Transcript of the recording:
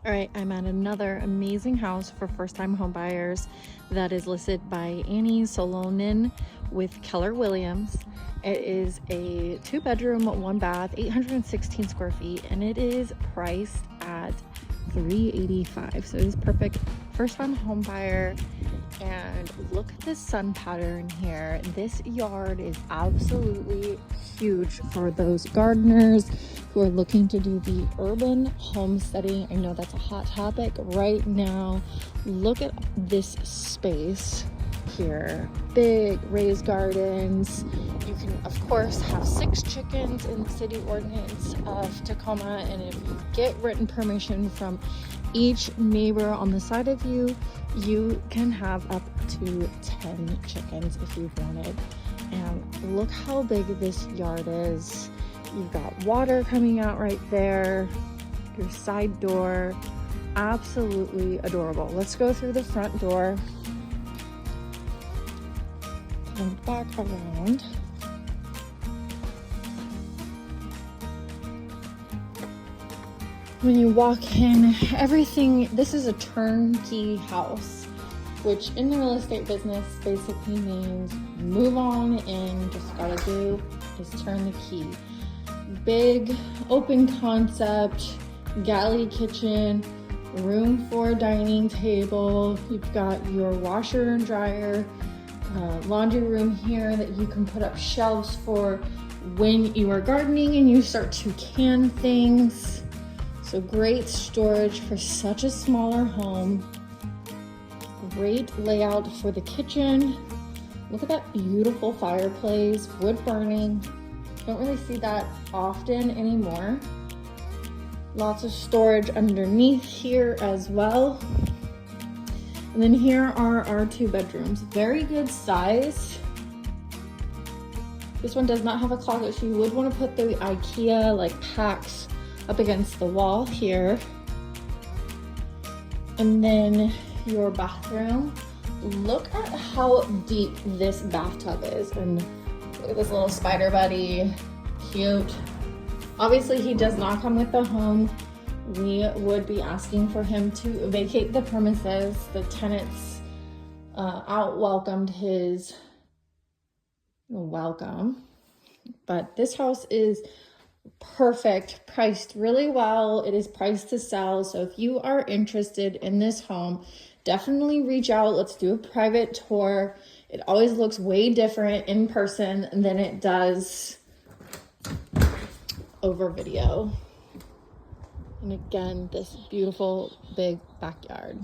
All right, I'm at another amazing house for first-time home buyers that is listed by Salonen with Keller Williams. It is a 2-bedroom, 1-bath, 816 square feet, and it is priced at $385. So it is perfect first-time home buyer. And look at this sun pattern here. This yard is absolutely huge for those gardeners who are looking to do the urban homesteading. I know that's a hot topic right now. Look at this space here. Big raised gardens. You can of course have 6 chickens in the city ordinance of Tacoma, and if you get written permission from each neighbor on the side of you, you can have up to 10 chickens if you wanted. And look how big this yard is. You've got water coming out right there, your side door, absolutely adorable. Let's go through the front door and back around. When you walk in, everything, this is a turnkey house, which in the real estate business basically means move on in, just gotta do is turn the key. Big open concept, galley kitchen, room for a dining table. You've got your washer and dryer, laundry room here that you can put up shelves for when you are gardening and you start to can things. So great storage for such a smaller home. Great layout for the kitchen. Look at that beautiful fireplace, wood burning. Don't really see that often anymore. Lots of storage underneath here as well. And then here are our 2 bedrooms. Very good size. This one does not have a closet, so you would want to put the IKEA like packs up against the wall here. And then your bathroom. Look at how deep this bathtub is, and look at this little spider buddy, cute. Obviously he does not come with the home. We would be asking for him to vacate the premises. The tenants out welcomed his welcome, but this house is perfect, priced really well. It is priced to sell. So if you are interested in this home, definitely reach out. Let's do a private tour. It always looks way different in person than it does over video. And again, this beautiful big backyard.